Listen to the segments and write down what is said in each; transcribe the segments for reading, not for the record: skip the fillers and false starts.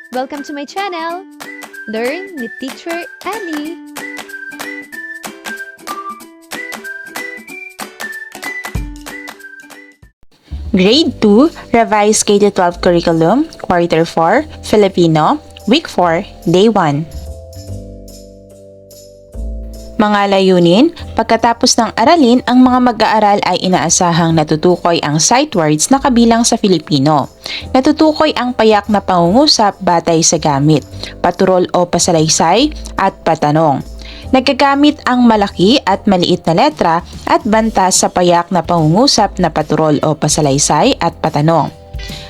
Welcome to my channel! Learn with Teacher Ali! Grade 2, Revised K-12 Curriculum, Quarter 4, Filipino, Week 4, Day 1. Mga layunin, pagkatapos ng aralin, ang mga mag-aaral ay inaasahang natutukoy ang sight words na kabilang sa Filipino. Natutukoy ang payak na pangungusap batay sa gamit, paturol o pasalaysay at patanong. Nagagamit ang malaki at maliit na letra at banta sa payak na pangungusap na paturol o pasalaysay at patanong.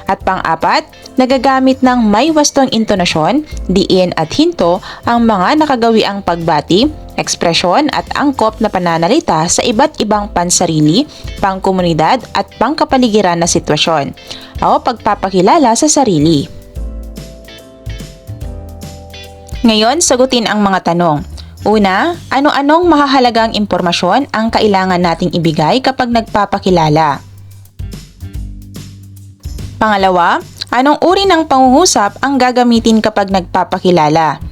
At pang-apat, nagagamit ng may wastong intonasyon, diin at hinto ang mga nakagawiang pagbati, ekspresyon at angkop na pananalita sa iba't ibang pansarili, pangkomunidad at pangkapaligiran na sitwasyon o pagpapakilala sa sarili. Ngayon, sagutin ang mga tanong. Una, ano-anong mahahalagang impormasyon ang kailangan nating ibigay kapag nagpapakilala? Pangalawa, anong uri ng pangungusap ang gagamitin kapag nagpapakilala?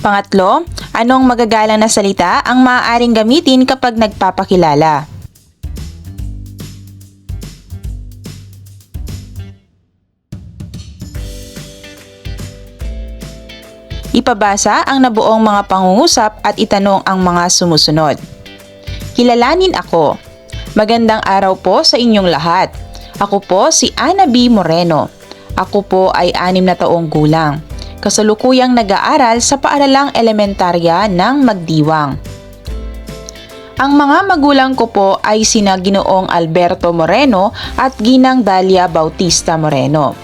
Pangatlo, anong magagalang na salita ang maaaring gamitin kapag nagpapakilala? Ipabasa ang nabuong mga pangungusap at itanong ang mga sumusunod. Kilalanin ako. Magandang araw po sa inyong lahat. Ako po si Ana B. Moreno. Ako po ay 6 na taong gulang. Kasalukuyang nag-aaral sa paaralang elementarya ng Magdiwang. Ang mga magulang ko po ay sina Ginoong Alberto Moreno at Ginang Dalia Bautista Moreno.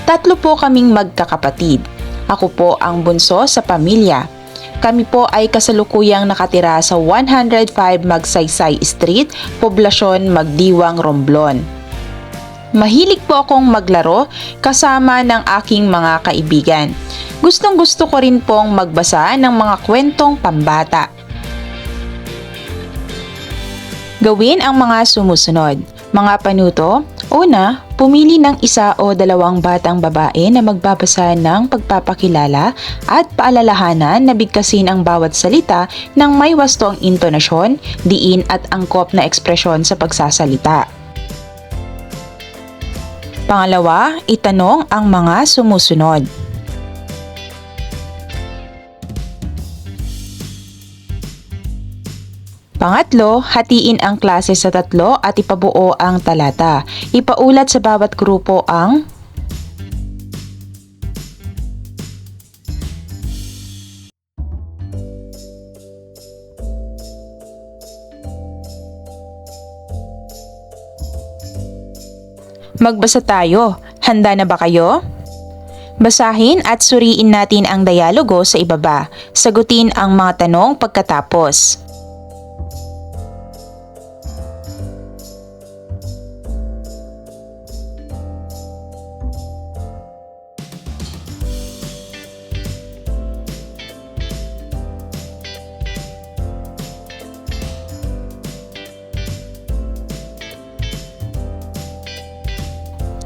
3 po kaming magkakapatid. Ako po ang bunso sa pamilya. Kami po ay kasalukuyang nakatira sa 105 Magsaysay Street, Poblasyon Magdiwang, Romblon. Mahilig po akong maglaro kasama ng aking mga kaibigan. Gustong-gusto ko rin pong magbasa ng mga kwentong pambata. Gawin ang mga sumusunod. Mga panuto, una, pumili ng 1 o 2 batang babae na magbabasa ng pagpapakilala at paalalahanan na bigkasin ang bawat salita ng may wastong intonasyon, diin at angkop na ekspresyon sa pagsasalita. Pangalawa, itanong ang mga sumusunod. Pangatlo, hatiin ang klase sa 3 at ipabuo ang talata. Ipaulat sa bawat grupo ang Magbasa tayo. Handa na ba kayo? Basahin at suriin natin ang dialogo sa ibaba. Sagutin ang mga tanong pagkatapos.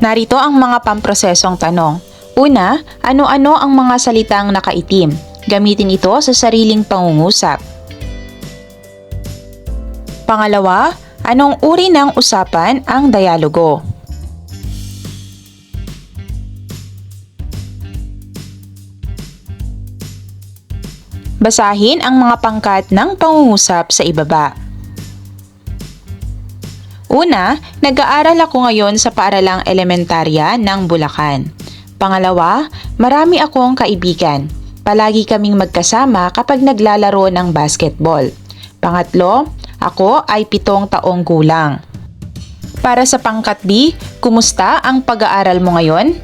Narito ang mga pamprosesong tanong. Una, ano-ano ang mga salitang nakaitim? Gamitin ito sa sariling pangungusap. Pangalawa, anong uri ng usapan ang dialogo? Basahin ang mga pangkat ng pangungusap sa ibaba. Una, nag-aaral ako ngayon sa paaralang elementarya ng Bulacan. Pangalawa, marami akong kaibigan. Palagi kaming magkasama kapag naglalaro ng basketball. Pangatlo, ako ay 7 taong gulang. Para sa pangkat B, kumusta ang pag-aaral mo ngayon?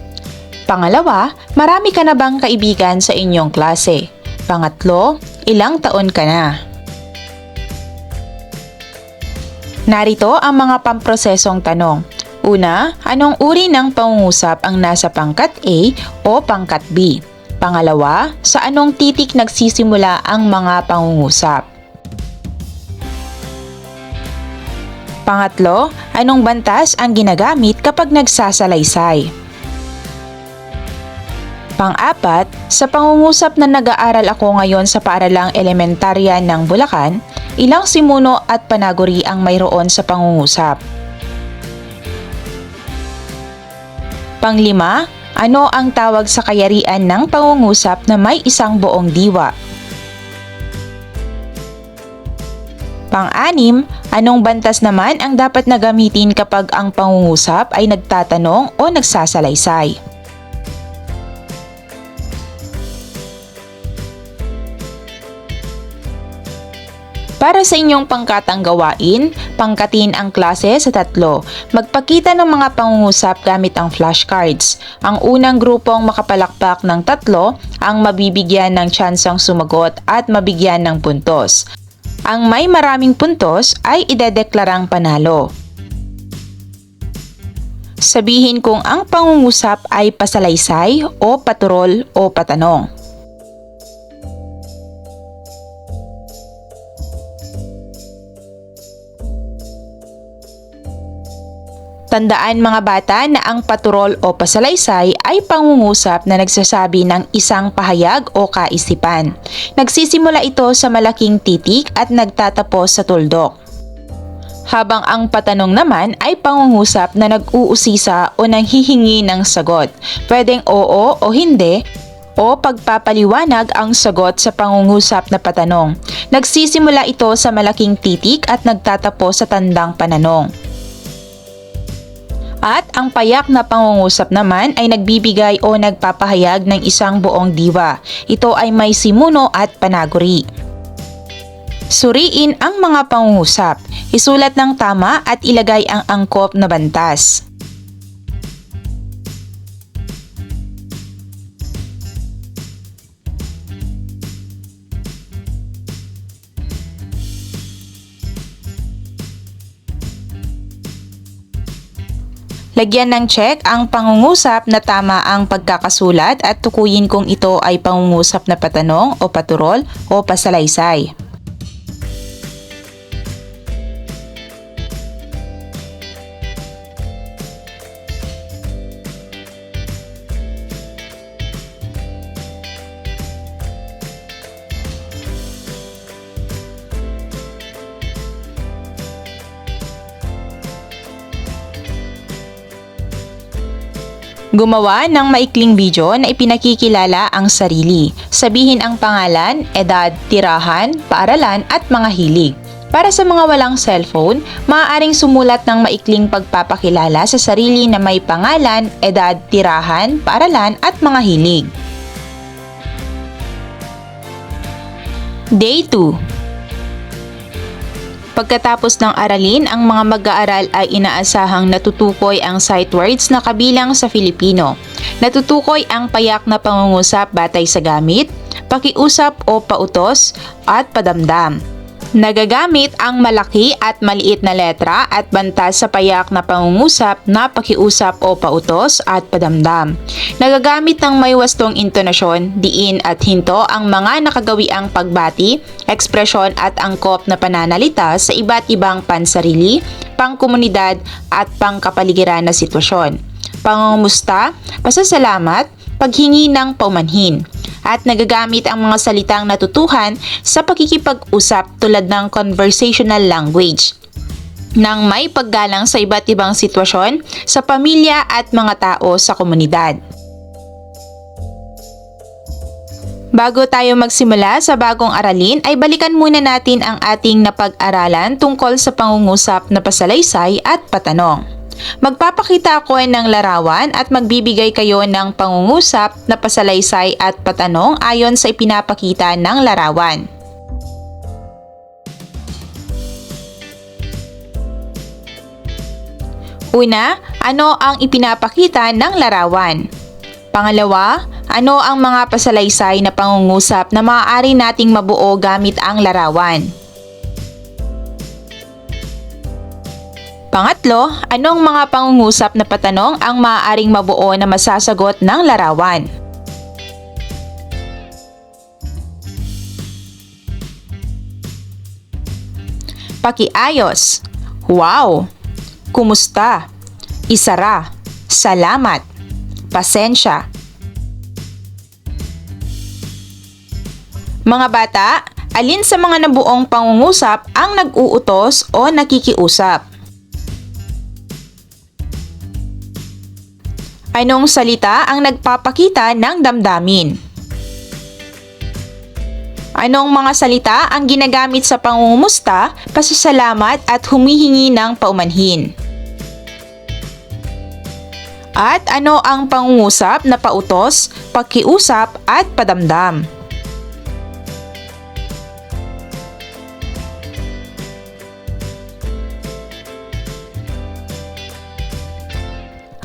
Pangalawa, marami ka na bang kaibigan sa inyong klase? Pangatlo, ilang taon ka na? Narito ang mga pamprosesong tanong. Una, anong uri ng pangungusap ang nasa pangkat A o pangkat B? Pangalawa, sa anong titik nagsisimula ang mga pangungusap? Pangatlo, anong bantas ang ginagamit kapag nagsasalaysay? Pang-apat, sa pangungusap na nag-aaral ako ngayon sa paaralang elementarya ng Bulacan, ilang simuno at panaguri ang mayroon sa pangungusap? Pang-lima, ano ang tawag sa kayarian ng pangungusap na may isang buong diwa? Pang-anim, anong bantas naman ang dapat na gamitin kapag ang pangungusap ay nagtatanong o nagsasalaysay? Para sa inyong pangkatang gawain, pangkatin ang klase sa tatlo. Magpakita ng mga pangungusap gamit ang flashcards. Ang unang grupong makapalakpak ng tatlo ang mabibigyan ng tsansang sumagot at mabigyan ng puntos. Ang may maraming puntos ay idedeklarang panalo. Sabihin kung ang pangungusap ay pasalaysay o paturol o patanong. Tandaan mga bata na ang paturol o pasalaysay ay pangungusap na nagsasabi ng isang pahayag o kaisipan. Nagsisimula ito sa malaking titik at nagtatapos sa tuldok. Habang ang patanong naman ay pangungusap na nag-uusisa o nanghihingi ng sagot. Pwedeng oo o hindi o pagpapaliwanag ang sagot sa pangungusap na patanong. Nagsisimula ito sa malaking titik at nagtatapos sa tandang pananong. At ang payak na pangungusap naman ay nagbibigay o nagpapahayag ng isang buong diwa. Ito ay may simuno at panaguri. Suriin ang mga pangungusap. Isulat ng tama at ilagay ang angkop na bantas. Lagyan ng check ang pangungusap na tama ang pagkakasulat at tukuyin kung ito ay pangungusap na patanong o paturol o pasalaysay. Gumawa ng maikling video na ipinakikilala ang sarili. Sabihin ang pangalan, edad, tirahan, paaralan at mga hilig. Para sa mga walang cellphone, maaaring sumulat ng maikling pagpapakilala sa sarili na may pangalan, edad, tirahan, paaralan at mga hilig. Day 2. Pagkatapos ng aralin, ang mga mag-aaral ay inaasahang natutukoy ang sight words na kabilang sa Filipino. Natutukoy ang payak na pangungusap batay sa gamit, pakiusap o pautos, at padamdam. Nagagamit ang malaki at maliit na letra at bantas sa payak na pangungusap na pakiusap o pautos at padamdam. Nagagamit ng may wastong intonasyon, diin at hinto ang mga nakagawiang pagbati, ekspresyon at angkop na pananalita sa iba't ibang pansarili, pangkomunidad at pangkapaligiran na sitwasyon. Pangungumusta, pasasalamat, paghingi ng paumanhin. At nagagamit ang mga salitang natutuhan sa pakikipag-usap tulad ng conversational language nang may paggalang sa iba't ibang sitwasyon sa pamilya at mga tao sa komunidad. Bago tayo magsimula sa bagong aralin ay balikan muna natin ang ating napag-aralan tungkol sa pangungusap na pasalaysay at patanong. Magpapakita ako ng larawan at magbibigay kayo ng pangungusap na pasalaysay at patanong ayon sa ipinapakita ng larawan. Una, ano ang ipinapakita ng larawan? Pangalawa, ano ang mga pasalaysay na pangungusap na maaari nating mabuo gamit ang larawan? Pangatlo, anong mga pangungusap na patanong ang maaaring mabuo na masasagot ng larawan? Pakiayos. Wow! Kumusta? Isara. Salamat. Pasensya. Mga bata, alin sa mga nabuong pangungusap ang nag-uutos o nakikiusap? Anong salita ang nagpapakita ng damdamin? Anong mga salita ang ginagamit sa pangungumusta, pasasalamat at humihingi ng paumanhin? At ano ang pangungusap na pautos, pakiusap at padamdam?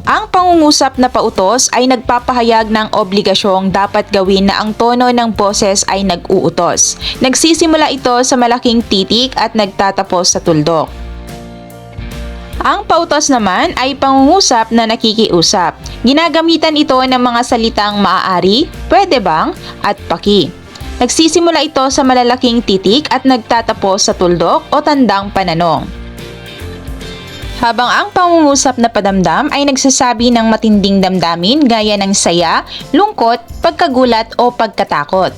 Ang pangungusap na pautos ay nagpapahayag ng obligasyong dapat gawin na ang tono ng boses ay nag-uutos. Nagsisimula ito sa malaking titik at nagtatapos sa tuldok. Ang pautos naman ay pangungusap na nakikiusap. Ginagamitan ito ng mga salitang maaari, pwede bang, at paki. Nagsisimula ito sa malalaking titik at nagtatapos sa tuldok o tandang pananong. Habang ang pangungusap na padamdam ay nagsasabi ng matinding damdamin gaya ng saya, lungkot, pagkagulat o pagkatakot.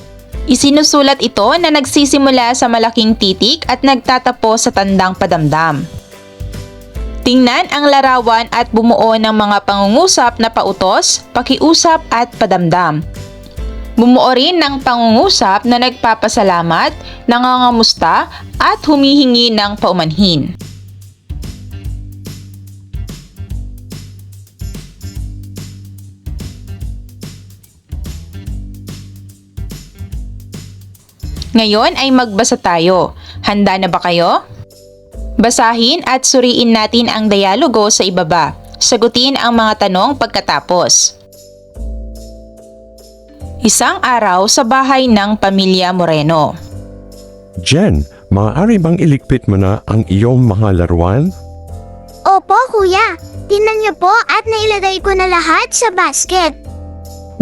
Isinusulat ito na nagsisimula sa malaking titik at nagtatapos sa tandang padamdam. Tingnan ang larawan at bumuo ng mga pangungusap na pautos, pakiusap at padamdam. Bumuo rin ng pangungusap na nagpapasalamat, nangangamusta at humihingi ng paumanhin. Ngayon ay magbasa tayo. Handa na ba kayo? Basahin at suriin natin ang dialogo sa ibaba. Sagutin ang mga tanong pagkatapos. Isang araw sa bahay ng pamilya Moreno. Jen, maaari bang iligpit mo na ang iyong mga laruan? Opo, kuya. Tingnan niyo po at nailagay ko na lahat sa basket.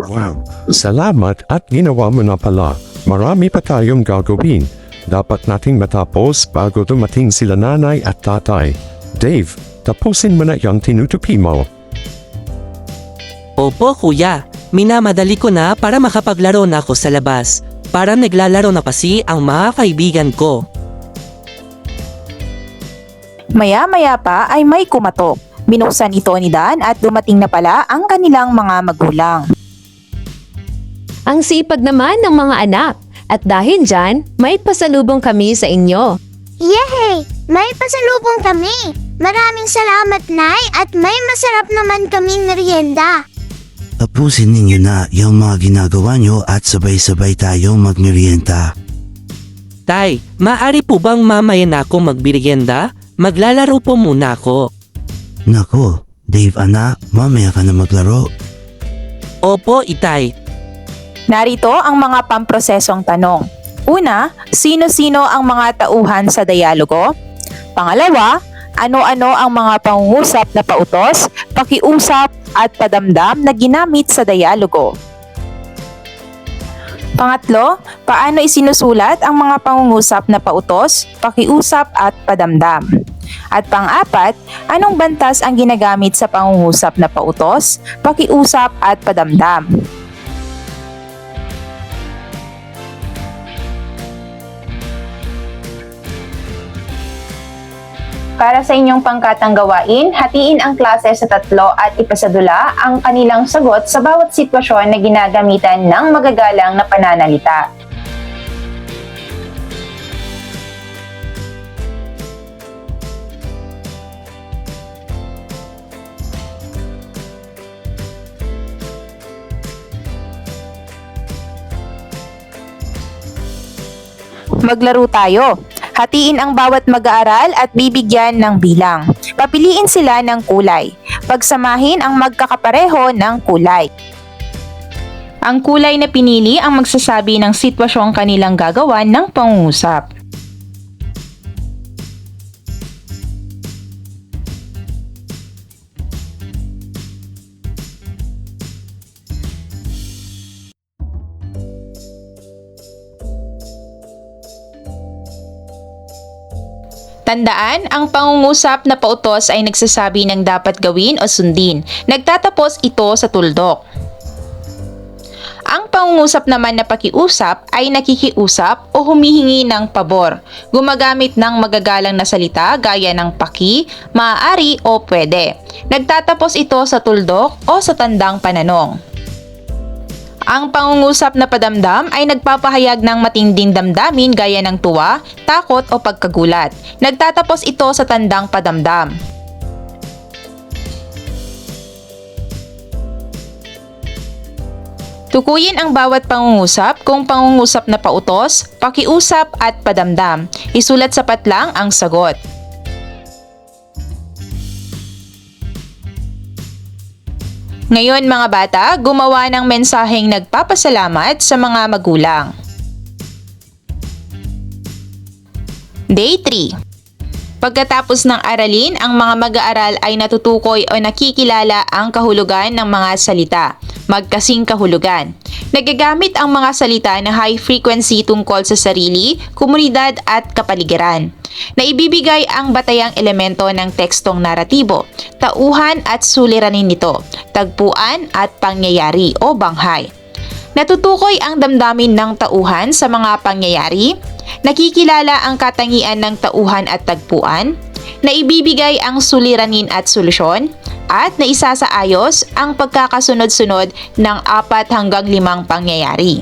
Wow, salamat at ginawa mo na pala. Marami pa tayong gagawin. Dapat nating matapos bago dumating sila nanay at tatay. Dave, tapusin mo na yung tinutupi mo. Opo kuya, minamadali ko na para makapaglaro na ako sa labas. Para naglalaro na kasi ang mga kaibigan ko. Maya-maya pa ay may kumatok. Binuksan ito ni Dan at dumating na pala ang kanilang mga magulang. Ang sipag naman ng mga anak. At dahil dyan, may pasalubong kami sa inyo. Yehey! May pasalubong kami. Maraming salamat, Nay, at may masarap naman kaming merienda. Tapusin ninyo na yung mga ginagawa nyo at sabay-sabay tayong magmerienda. Tay, maaari po bang mamaya na ako magbirienda? Maglalaro po muna ako. Nako, Dave anak, mamaya ka na maglaro. Opo, itay. Narito ang mga pamprosesong tanong. Una, sino-sino ang mga tauhan sa dialogo? Pangalawa, ano-ano ang mga pangungusap na pautos, pakiusap at padamdam na ginamit sa dialogo? Pangatlo, paano isinusulat ang mga pangungusap na pautos, pakiusap at padamdam? At pang-apat, anong bantas ang ginagamit sa pangungusap na pautos, pakiusap at padamdam? Para sa inyong pangkatang gawain, hatiin ang klase sa 3 at ipasadula ang kanilang sagot sa bawat sitwasyon na ginagamitan ng magagalang na pananalita. Maglaro tayo. Hatiin ang bawat mag-aaral at bibigyan ng bilang. Papiliin sila ng kulay. Pagsamahin ang magkakapareho ng kulay. Ang kulay na pinili ang magsasabi ng sitwasyong kanilang gagawan ng pangungusap. Tandaan, ang pangungusap na pautos ay nagsasabi ng dapat gawin o sundin. Nagtatapos ito sa tuldok. Ang pangungusap naman na pakiusap ay nakikiusap o humihingi ng pabor. Gumagamit ng magagalang na salita gaya ng paki, maaari o pwede. Nagtatapos ito sa tuldok o sa tandang pananong. Ang pangungusap na padamdam ay nagpapahayag ng matinding damdamin gaya ng tuwa, takot o pagkagulat. Nagtatapos ito sa tandang padamdam. Tukuyin ang bawat pangungusap kung pangungusap na pautos, pakiusap at padamdam. Isulat sapat lang ang sagot. Ngayon mga bata, gumawa ng mensaheng nagpapasalamat sa mga magulang. Day 3. Pagkatapos ng aralin, ang mga mag-aaral ay natutukoy o nakikilala ang kahulugan ng mga salita. Magkasing kahulugan. Nagagamit ang mga salita na high frequency tungkol sa sarili, komunidad at kapaligiran. Naibibigay ang batayang elemento ng tekstong naratibo, tauhan at suliranin nito, tagpuan at pangyayari o banghay. Natutukoy ang damdamin ng tauhan sa mga pangyayari, nakikilala ang katangian ng tauhan at tagpuan, naibibigay ang suliranin at solusyon, at naisasaayos ang pagkakasunod-sunod ng 4 hanggang 5 pangyayari.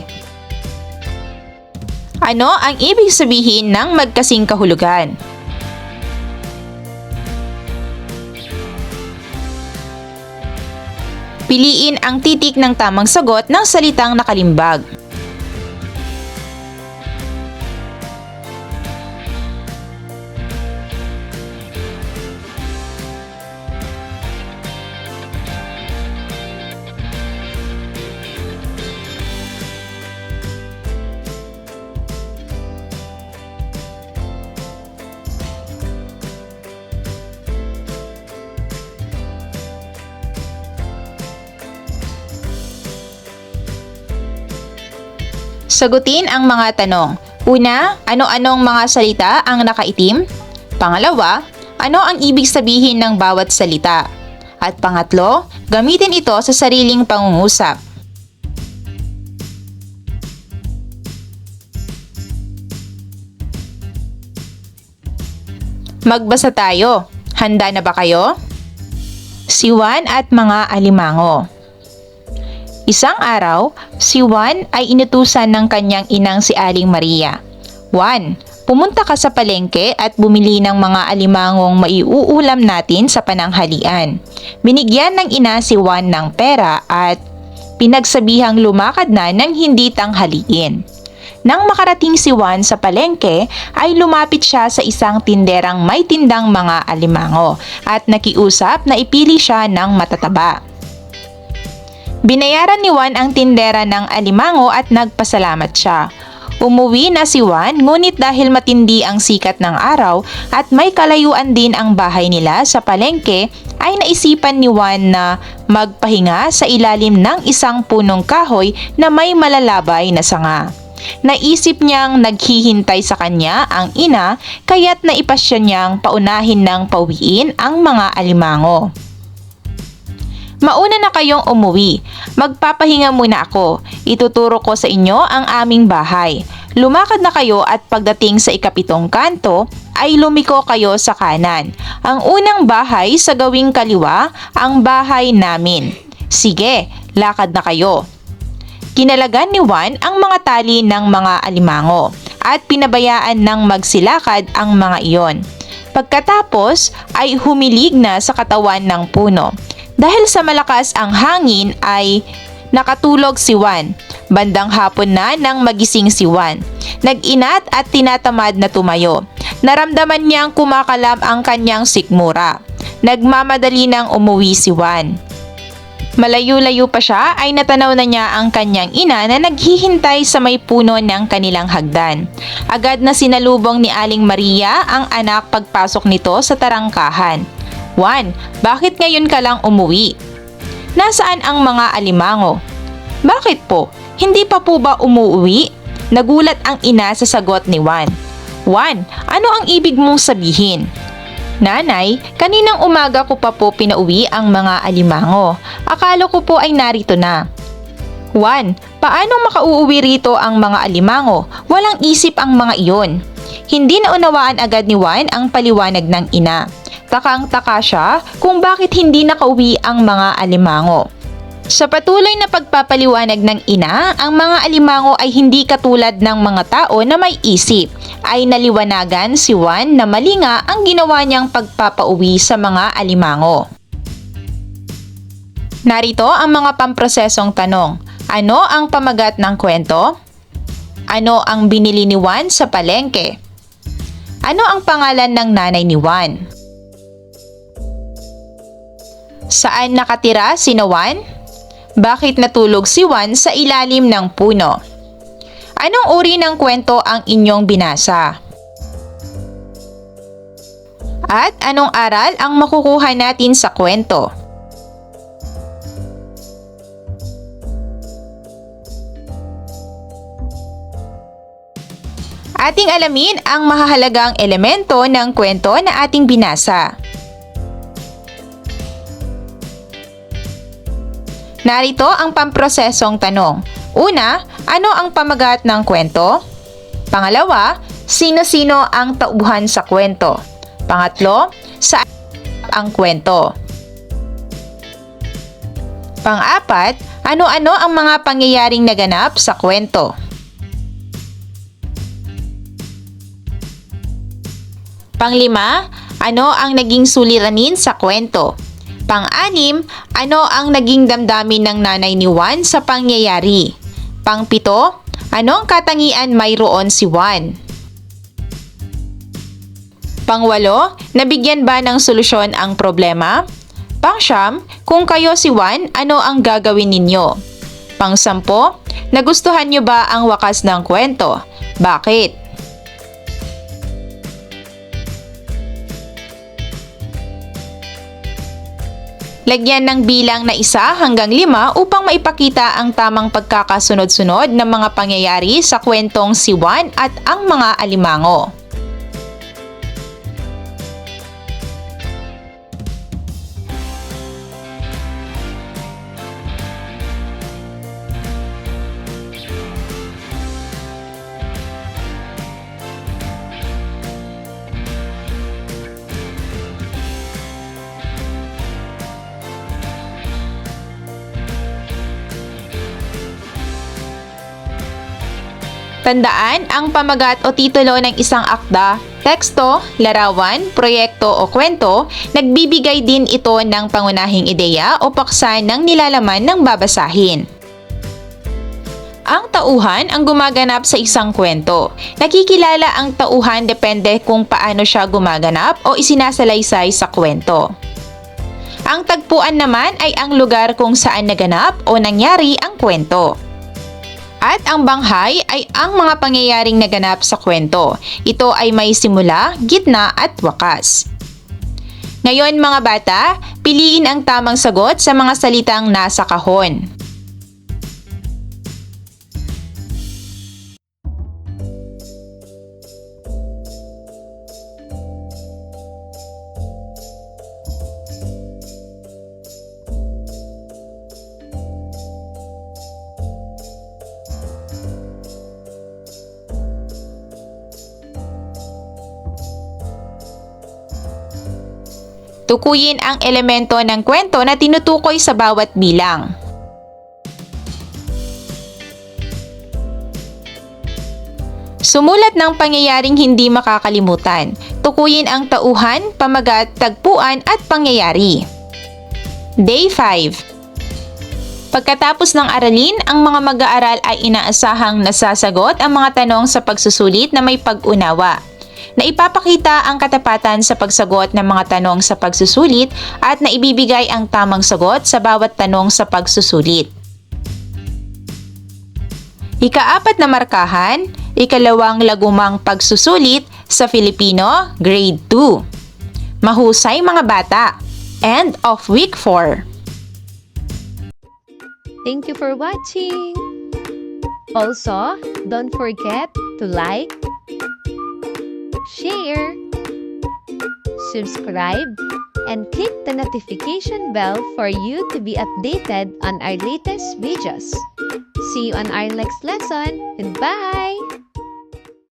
Ano ang ibig sabihin ng magkasing kahulugan? Piliin ang titik ng tamang sagot ng salitang nakalimbag. Sagutin ang mga tanong. Una, ano-anong mga salita ang nakaitim? Pangalawa, ano ang ibig sabihin ng bawat salita? At pangatlo, gamitin ito sa sariling pangungusap. Magbasa tayo. Handa na ba kayo? Si Juan at mga alimango. Isang araw, si Juan ay inutusan ng kanyang inang si Aling Maria. Juan, pumunta ka sa palengke at bumili ng mga alimangong maiuulam natin sa pananghalian. Binigyan ng ina si Juan ng pera at pinagsabihang lumakad na ng hindi tanghaliin. Nang makarating si Juan sa palengke, ay lumapit siya sa isang tinderang may tindang mga alimango at nakiusap na ipili siya ng matataba. Binayaran ni Juan ang tindera ng alimango at nagpasalamat siya. Umuwi na si Juan, ngunit dahil matindi ang sikat ng araw at may kalayuan din ang bahay nila sa palengke, ay naisipan ni Juan na magpahinga sa ilalim ng isang punong kahoy na may malalabay na sanga. Naisip niyang naghihintay sa kanya ang ina, kaya't naipasya niyang paunahin ng pauwiin ang mga alimango. Mauna na kayong umuwi. Magpapahinga muna ako. Ituturo ko sa inyo ang aming bahay. Lumakad na kayo at pagdating sa 7 kanto, ay lumiko kayo sa kanan. Ang unang bahay sa gawing kaliwa, ang bahay namin. Sige, lakad na kayo. Kinalagan ni Juan ang mga tali ng mga alimango at pinabayaan ng magsilakad ang mga iyon. Pagkatapos ay humilig na sa katawan ng puno. Dahil sa malakas ang hangin ay nakatulog si Juan. Bandang hapon na nang magising si Juan. Nag-inat at tinatamad na tumayo. Naramdaman niyang kumakalam ang kanyang sikmura. Nagmamadali nang umuwi si Juan. Malayo-layo pa siya ay natanaw na niya ang kanyang ina na naghihintay sa may puno ng kanilang hagdan. Agad na sinalubong ni Aling Maria ang anak pagpasok nito sa tarangkahan. Juan, bakit ngayon ka lang umuwi? Nasaan ang mga alimango? Bakit po? Hindi pa po ba umuwi? Nagulat ang ina sa sagot ni Juan. 1. Ano ang ibig mong sabihin? Nanay, kaninang umaga ko pa po pinauwi ang mga alimango. Akala ko po ay narito na. 1. Paano makauuwi rito ang mga alimango? Walang isip ang mga iyon. Hindi naunawaan agad ni Juan ang paliwanag ng ina. Takang-taka siya kung bakit hindi nakauwi ang mga alimango. Sa patuloy na pagpapaliwanag ng ina, ang mga alimango ay hindi katulad ng mga tao na may isip. Ay naliwanagan si Juan na mali nga ang ginawa niyang pagpapauwi sa mga alimango. Narito ang mga pamprosesong tanong. Ano ang pamagat ng kwento? Ano ang binili ni Juan sa palengke? Ano ang pangalan ng nanay ni Juan? Saan nakatira si Juan? Bakit natulog si Juan sa ilalim ng puno? Anong uri ng kwento ang inyong binasa? At anong aral ang makukuha natin sa kwento? Ating alamin ang mahahalagang elemento ng kwento na ating binasa. Narito ang pamprosesong tanong. Una, ano ang pamagat ng kwento? Pangalawa, sino-sino ang tauhan sa kwento? Pangatlo, saan ang kwento? Pang-apat, ano-ano ang mga pangyayaring naganap sa kwento? Pang-lima, ano ang naging suliranin sa kwento? Pang-anim, ano ang naging damdamin ng nanay ni Juan sa pangyayari? Pang-pito, ano ang katangian mayroon si Juan? Pang-walo, nabigyan ba ng solusyon ang problema? Pang-siyam, kung kayo si Juan, ano ang gagawin ninyo? Pang-sampo, nagustuhan niyo ba ang wakas ng kwento? Bakit? Lagyan ng bilang na 1 hanggang 5 upang maipakita ang tamang pagkakasunod-sunod ng mga pangyayari sa kwentong si Juan at ang mga alimango. Tandaan, ang pamagat o titulo ng isang akda, teksto, larawan, proyekto o kwento, nagbibigay din ito ng pangunahing ideya o paksa ng nilalaman ng babasahin. Ang tauhan ang gumaganap sa isang kwento. Nakikilala ang tauhan depende kung paano siya gumaganap o isinasalaysay sa kwento. Ang tagpuan naman ay ang lugar kung saan naganap o nangyari ang kwento. At ang banghay ay ang mga pangyayaring naganap sa kwento. Ito ay may simula, gitna at wakas. Ngayon mga bata, piliin ang tamang sagot sa mga salitang nasa kahon. Tukuyin ang elemento ng kwento na tinutukoy sa bawat bilang. Sumulat ng pangyayaring hindi makakalimutan. Tukuyin ang tauhan, pamagat, tagpuan at pangyayari. Day 5. Pagkatapos ng aralin, ang mga mag-aaral ay inaasahang nasasagot ang mga tanong sa pagsusulit na may pag-unawa. Na ipapakita ang katapatan sa pagsagot ng mga tanong sa pagsusulit at na ibibigay ang tamang sagot sa bawat tanong sa pagsusulit. Ika-4 na markahan, ikalawang lagumang pagsusulit sa Filipino, Grade 2. Mahusay mga bata! End of Week 4. Thank you for watching! Also, don't forget to like, share, subscribe, and click the notification bell for you to be updated on our latest videos. See you on our next lesson. Goodbye!